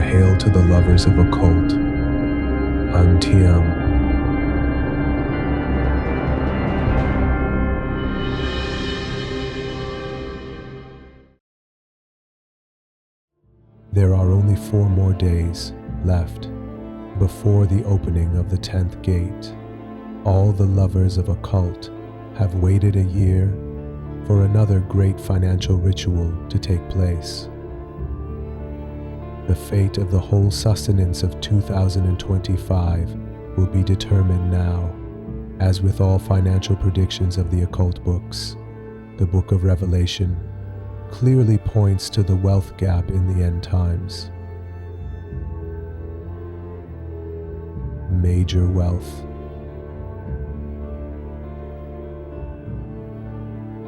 Hail to the lovers of occult. Theiam. There are only 4 more days left before the opening of the 10th gate. All the lovers of occult have waited a year for another great financial ritual to take place. The fate of the whole sustenance of 2025 will be determined now. As with all financial predictions of the occult books, the Book of Revelation clearly points to the wealth gap in the end times. Major wealth,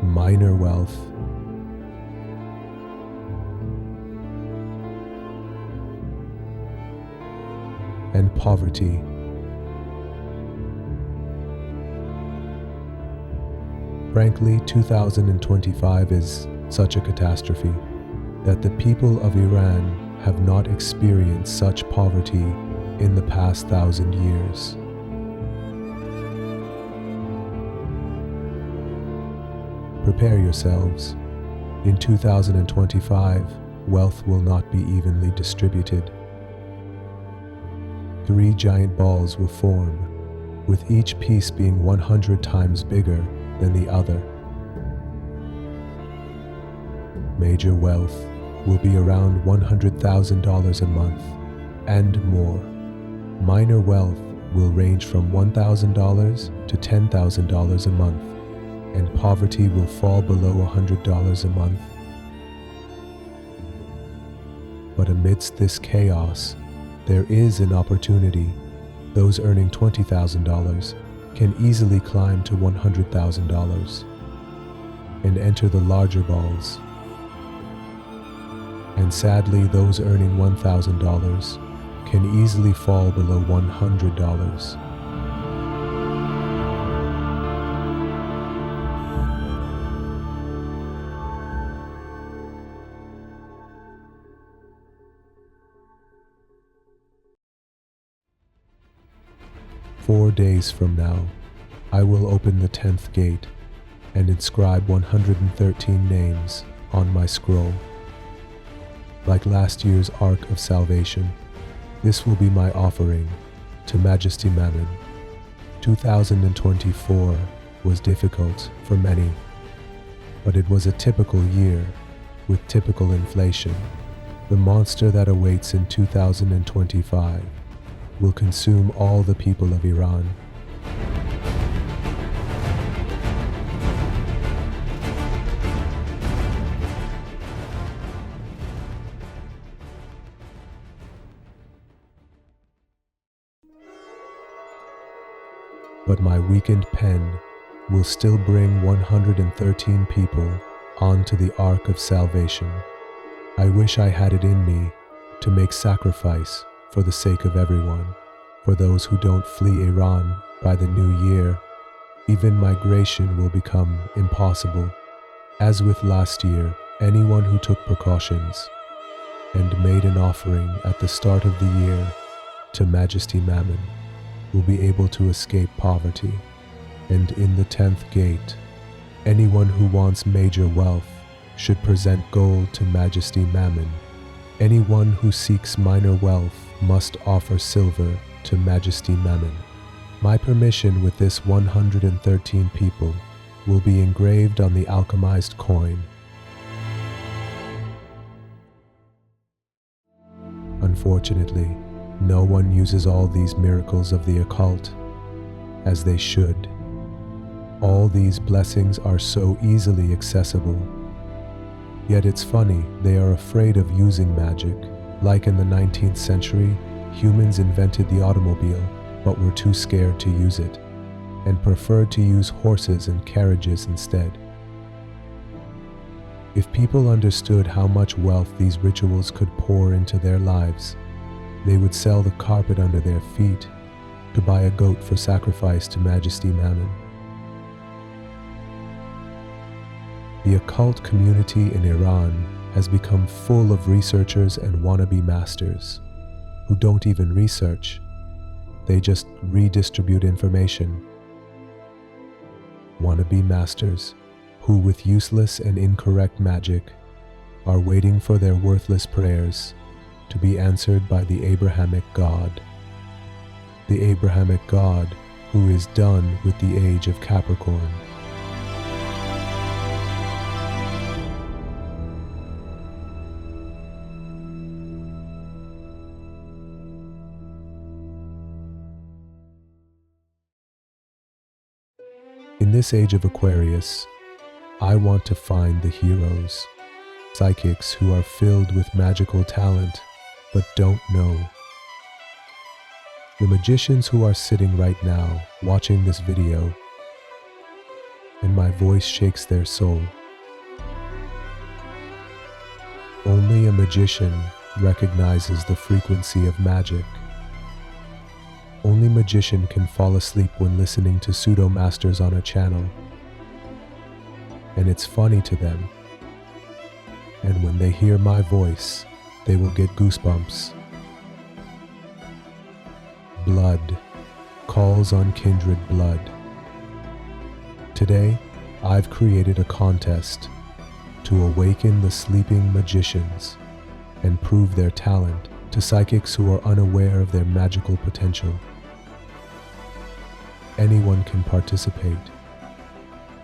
minor wealth, and poverty. Frankly, 2025 is such a catastrophe that the people of Iran have not experienced such poverty in the past 1,000 years. Prepare yourselves. In 2025, wealth will not be evenly distributed. 3 giant balls will form, with each piece being 100 times bigger than the other. Major wealth will be around $100,000 a month and more. Minor wealth will range from $1,000 to $10,000 a month, and poverty will fall below $100 a month. But amidst this chaos, there is an opportunity. Those earning $20,000 can easily climb to $100,000 and enter the larger balls. And sadly, those earning $1,000 can easily fall below $100. Four days from now, I will open the 10th gate and inscribe 113 names on my scroll. Like last year's Ark of Salvation, this will be my offering to Majesty Mammon. 2024 was difficult for many, but it was a typical year with typical inflation. The monster that awaits in 2025 will consume all the people of Iran. But my weakened pen will still bring 113 people onto the Ark of Salvation. I wish I had it in me to make sacrifice for the sake of everyone. For those who don't flee Iran by the new year, even migration will become impossible. As with last year, anyone who took precautions and made an offering at the start of the year to Majesty Mammon will be able to escape poverty. And in the 10th gate, anyone who wants major wealth should present gold to Majesty Mammon. Anyone who seeks minor wealth must offer silver to Majesty Mammon. My permission with this 113 people will be engraved on the alchemized coin. Unfortunately, no one uses all these miracles of the occult as they should. All these blessings are so easily accessible. Yet it's funny, they are afraid of using magic. Like in the 19th century, humans invented the automobile, but were too scared to use it, and preferred to use horses and carriages instead. If people understood how much wealth these rituals could pour into their lives, they would sell the carpet under their feet to buy a goat for sacrifice to Majesty Mammon. The occult community in Iran has become full of researchers and wannabe masters who don't even research, they just redistribute information. Wannabe masters who, with useless and incorrect magic, are waiting for their worthless prayers to be answered by the Abrahamic God. The Abrahamic God who is done with the age of Capricorn. In this age of Aquarius, I want to find the heroes, psychics who are filled with magical talent but don't know. The magicians who are sitting right now watching this video, and my voice shakes their soul. Only a magician recognizes the frequency of magic. Only magician can fall asleep when listening to pseudo-masters on a channel. And it's funny to them. And when they hear my voice, they will get goosebumps. Blood calls on kindred blood. Today, I've created a contest to awaken the sleeping magicians and prove their talent to psychics who are unaware of their magical potential. Anyone can participate.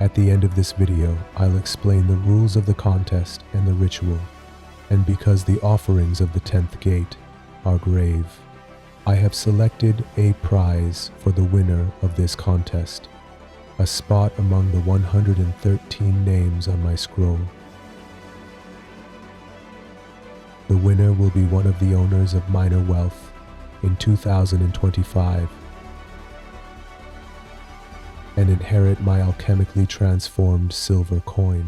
At the end of this video, I'll explain the rules of the contest and the ritual, and because the offerings of the 10th gate are grave, I have selected a prize for the winner of this contest, a spot among the 113 names on my scroll. The winner will be one of the owners of minor wealth in 2025 and inherit my alchemically transformed silver coin,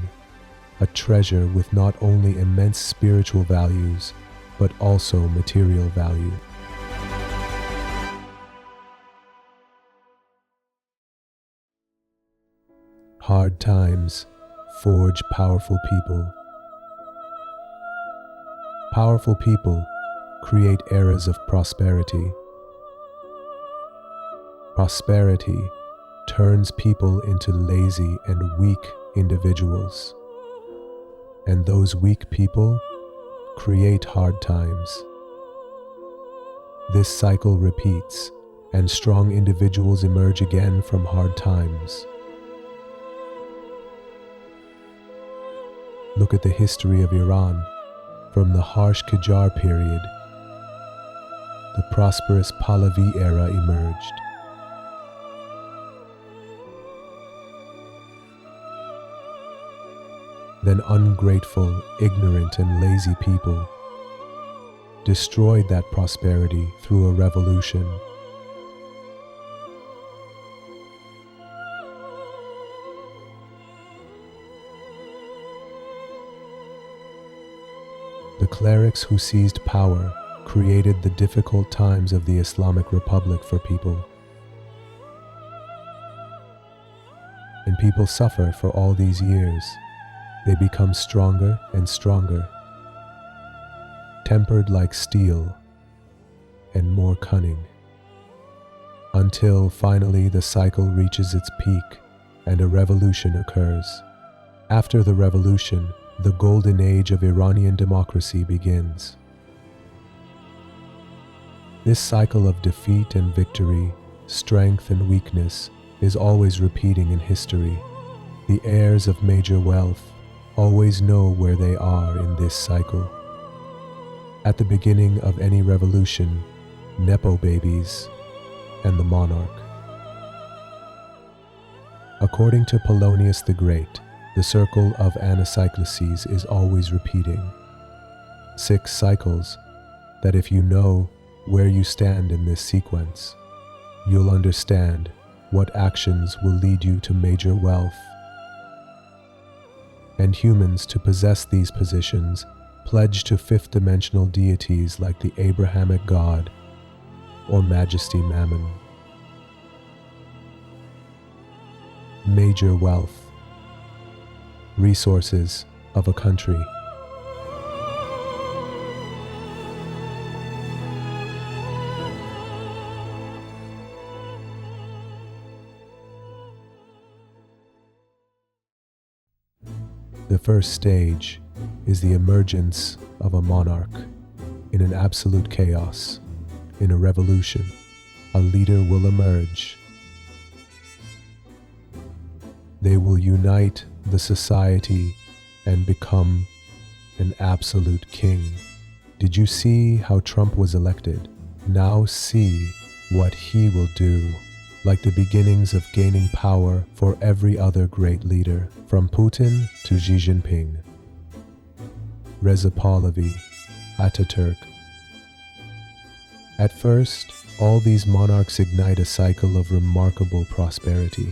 a treasure with not only immense spiritual values, but also material value. Hard times forge powerful people. Powerful people create eras of prosperity. Prosperity turns people into lazy and weak individuals. And those weak people create hard times. This cycle repeats, and strong individuals emerge again from hard times. Look at the history of Iran. From the harsh Qajar period, the prosperous Pahlavi era emerged. Then ungrateful, ignorant, and lazy people destroyed that prosperity through a revolution. The clerics who seized power created the difficult times of the Islamic Republic for people. And people suffer for all these years. They become stronger and stronger, tempered like steel and more cunning, until finally the cycle reaches its peak and a revolution occurs. After the revolution, the golden age of Iranian democracy begins. This cycle of defeat and victory, strength and weakness is always repeating in history. The heirs of major wealth always know where they are in this cycle. At the beginning of any revolution, Nepo babies and the monarch. According to Polonius the Great, the circle of cyclosis is always repeating. 6 cycles that if you know where you stand in this sequence, you'll understand what actions will lead you to major wealth. And humans to possess these positions pledge to fifth-dimensional deities like the Abrahamic God or Majesty Mammon. Major wealth, resources of a country. The first stage is the emergence of a monarch. In an absolute chaos, in a revolution, a leader will emerge. They will unite the society and become an absolute king. Did you see how Trump was elected? Now see what he will do, like the beginnings of gaining power for every other great leader, from Putin to Xi Jinping, Reza Pahlavi, Ataturk. At first, all these monarchs ignite a cycle of remarkable prosperity.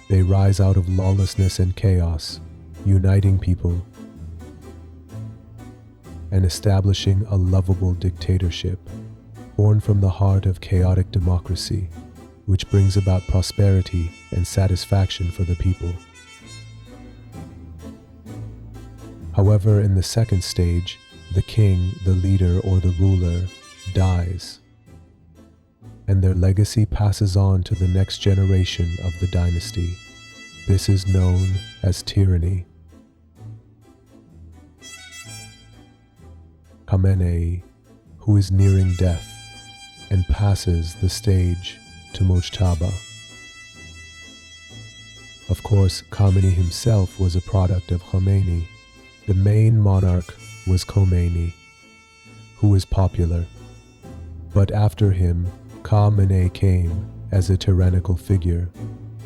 They rise out of lawlessness and chaos, uniting people and establishing a lovable dictatorship, born from the heart of chaotic democracy, which brings about prosperity and satisfaction for the people. However, in the second stage, the king, the leader, or the ruler dies, and their legacy passes on to the next generation of the dynasty. This is known as tyranny. Khamenei, who is nearing death and passes the stage to Mujtaba. Of course, Khamenei himself was a product of Khomeini. The main monarch was Khomeini, who was popular. But after him, Khamenei came as a tyrannical figure,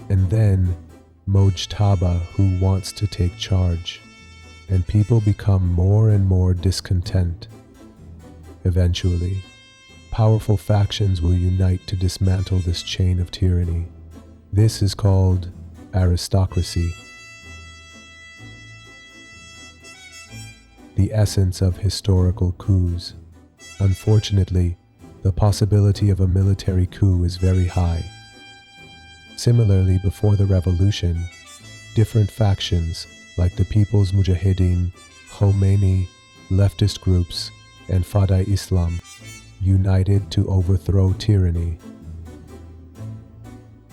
and then Mujtaba, who wants to take charge, and people become more and more discontent. Eventually, powerful factions will unite to dismantle this chain of tyranny. This is called aristocracy. The essence of historical coups. Unfortunately, the possibility of a military coup is very high. Similarly, before the revolution, different factions like the People's Mujahideen, Khomeini, leftist groups, and Fadai Islam united to overthrow tyranny.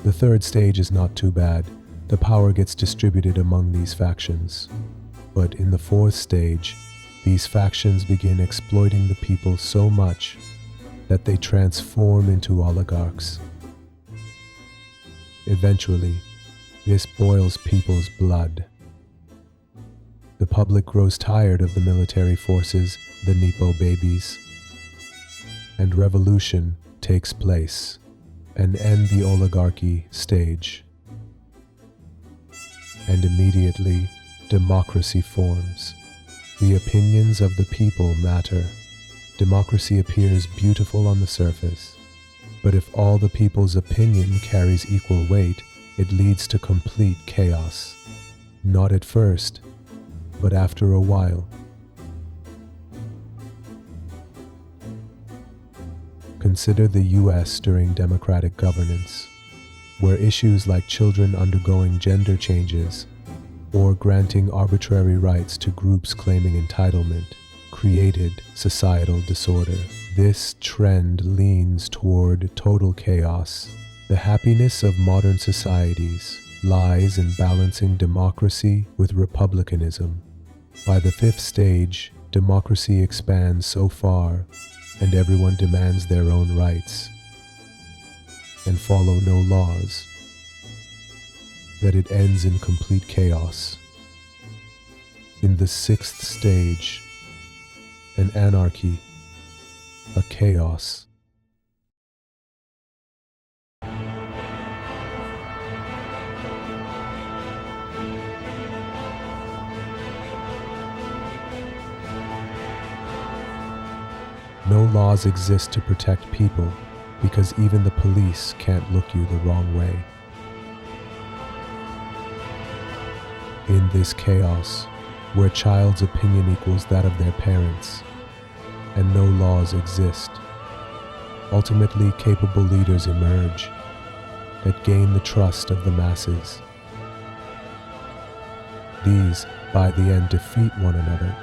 The third stage is not too bad. The power gets distributed among these factions. But in the fourth stage, these factions begin exploiting the people so much that they transform into oligarchs. Eventually, this boils people's blood. The public grows tired of the military forces, the Nepo babies, and revolution takes place and end the oligarchy stage. And immediately, democracy forms. The opinions of the people matter. Democracy appears beautiful on the surface, but if all the people's opinion carries equal weight, it leads to complete chaos. Not at first, but after a while. Consider the US during democratic governance, where issues like children undergoing gender changes or granting arbitrary rights to groups claiming entitlement created societal disorder. This trend leans toward total chaos. The happiness of modern societies lies in balancing democracy with republicanism. By the fifth stage, democracy expands so far, and everyone demands their own rights and follow no laws, that it ends in complete chaos. In the sixth stage, an anarchy, a chaos. No laws exist to protect people because even the police can't look you the wrong way. In this chaos, where a child's opinion equals that of their parents, and no laws exist, ultimately capable leaders emerge that gain the trust of the masses. These, by the end, defeat one another,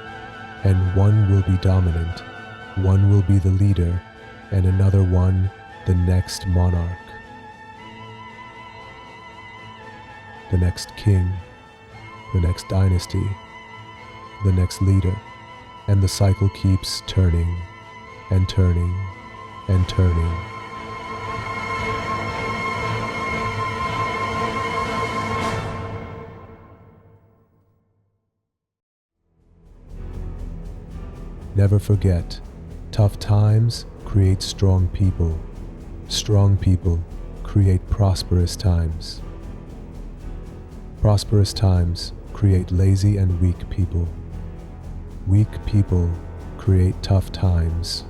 and one will be dominant. One will be the leader, and another one the next monarch, the next king. the next dynasty, the next leader, and the cycle keeps turning and turning and turning. Never forget, tough times create strong people. Strong people create prosperous times. Prosperous times create lazy and weak people. Weak people create tough times.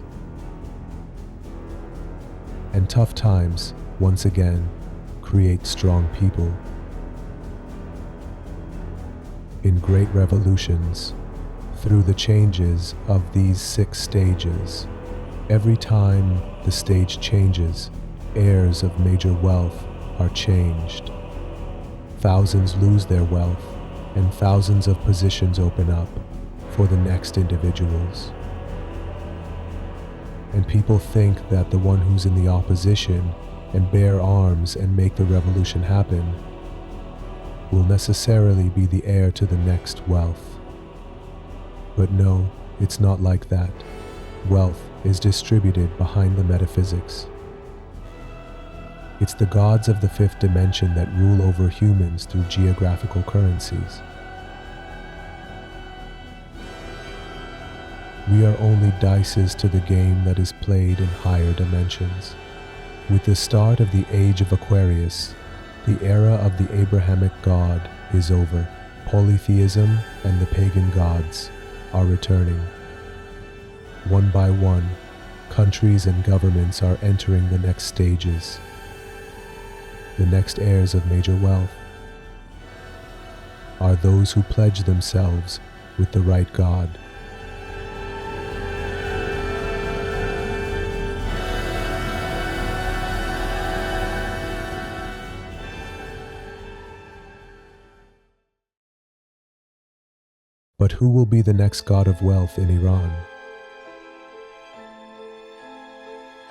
And tough times, once again, create strong people. In great revolutions, through the changes of these 6 stages, every time the stage changes, heirs of major wealth are changed. Thousands lose their wealth, and thousands of positions open up for the next individuals. And people think that the one who's in the opposition and bear arms and make the revolution happen will necessarily be the heir to the next wealth. But no, it's not like that. Wealth is distributed behind the metaphysics. It's the gods of the 5th dimension that rule over humans through geographical currencies. We are only dices to the game that is played in higher dimensions. With the start of the age of Aquarius, the era of the Abrahamic God is over. Polytheism and the pagan gods are returning. One by one, countries and governments are entering the next stages. The next heirs of major wealth are those who pledge themselves with the right God. But who will be the next god of wealth in Iran?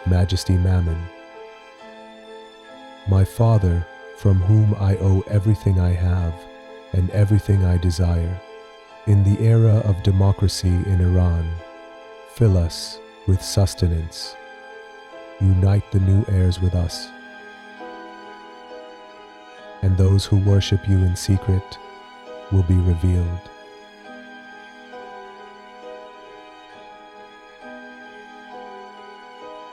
Majesty Mammon. My father, from whom I owe everything I have and everything I desire. In the era of democracy in Iran, fill us with sustenance. Unite the new heirs with us. And those who worship you in secret will be revealed.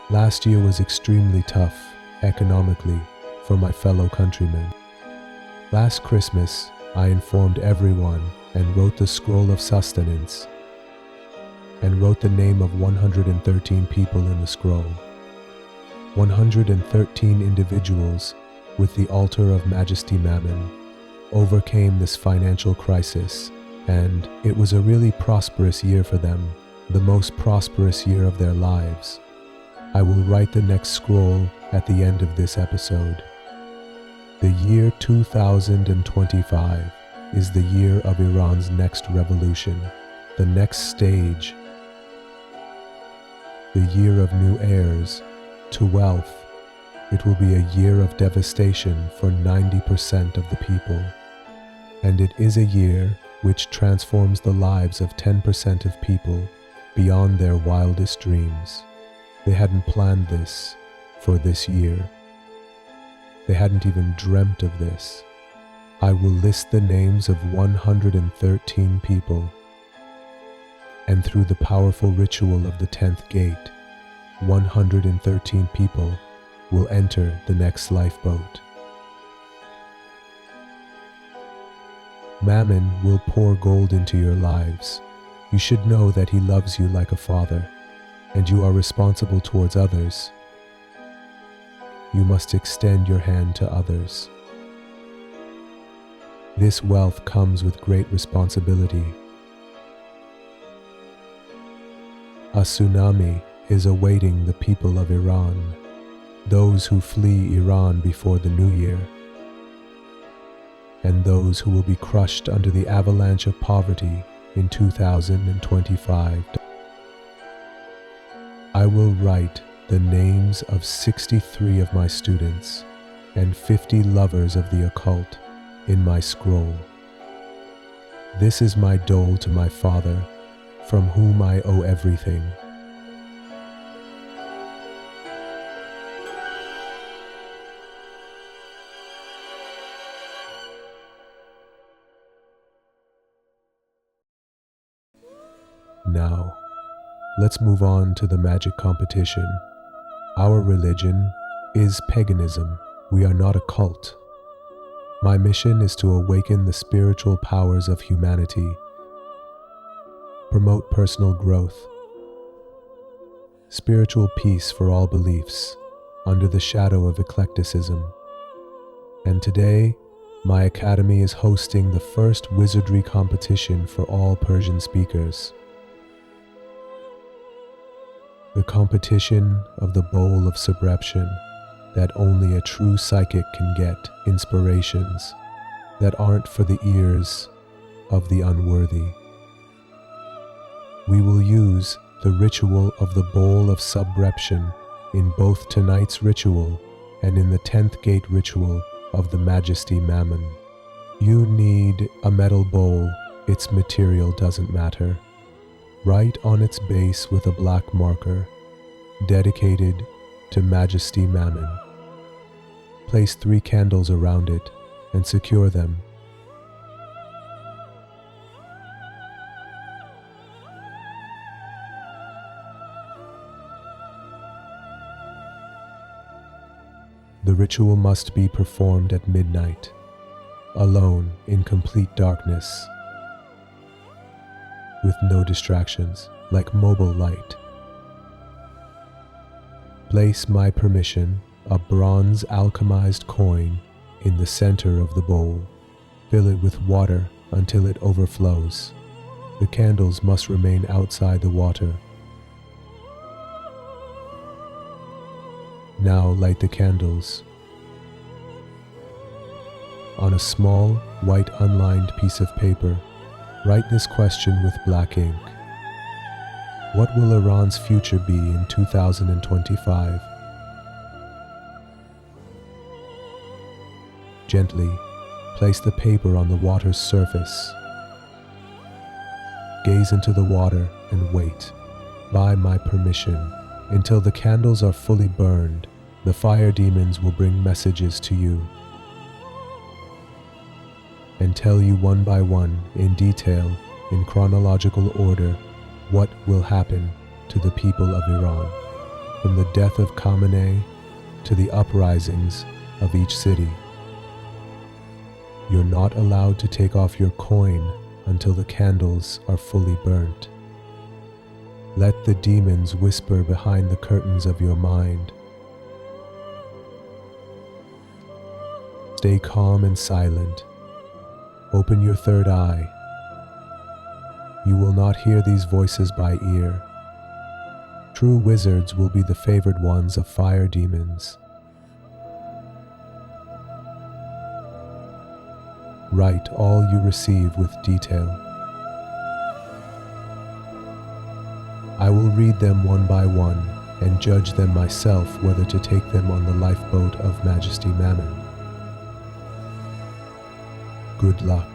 Last year was extremely tough, economically, for my fellow countrymen. Last Christmas, I informed everyone and wrote the scroll of sustenance, and wrote the name of 113 people in the scroll. 113 individuals with the altar of Majesty Mammon overcame this financial crisis, and it was a really prosperous year for them, the most prosperous year of their lives. I will write the next scroll at the end of this episode. The year 2025 is the year of Iran's next revolution, the next stage, the year of new heirs to wealth. It will be a year of devastation for 90% of the people, and it is a year which transforms the lives of 10% of people beyond their wildest dreams. They hadn't planned this for this year. They hadn't even dreamt of this. I will list the names of 113 people, and through the powerful ritual of the 10th gate, 113 people will enter the next lifeboat. Mammon will pour gold into your lives. You should know that he loves you like a father, and you are responsible towards others. You must extend your hand to others. This wealth comes with great responsibility. A tsunami is awaiting the people of Iran, those who flee Iran before the new year, and those who will be crushed under the avalanche of poverty in 2025. I will write the names of 63 of my students and 50 lovers of the occult in my scroll. This is my dole to my father, from whom I owe everything. Now, let's move on to the magic competition. Our religion is paganism. We are not a cult. My mission is to awaken the spiritual powers of humanity, promote personal growth, spiritual peace for all beliefs, under the shadow of eclecticism. And today, my academy is hosting the first wizardry competition for all Persian speakers. The competition of the bowl of Subreption, that only a true psychic can get inspirations that aren't for the ears of the unworthy. We will use the ritual of the bowl of Subreption in both tonight's ritual and in the 10th gate ritual of the Majesty Mammon. You need a metal bowl. Its material doesn't matter. Write on its base with a black marker, dedicated to Majesty Mammon. Place 3 candles around it and secure them. The ritual must be performed at midnight, alone in complete darkness, with no distractions, like mobile light. Place my permission, a bronze alchemized coin, in the center of the bowl. Fill it with water until it overflows. The candles must remain outside the water. Now light the candles. On a small, white unlined piece of paper, write this question with black ink. What will Iran's future be in 2025? Gently place the paper on the water's surface. Gaze into the water and wait, by my permission, until the candles are fully burned. The fire demons will bring messages to you and tell you one by one, in detail, in chronological order, what will happen to the people of Iran, from the death of Khamenei to the uprisings of each city. You're not allowed to take off your coin until the candles are fully burnt. Let the demons whisper behind the curtains of your mind. Stay calm and silent. Open your third eye. You will not hear these voices by ear. True wizards will be the favored ones of fire demons. Write all you receive with detail. I will read them one by one and judge them myself whether to take them on the lifeboat of Majesty Mammon. Good luck.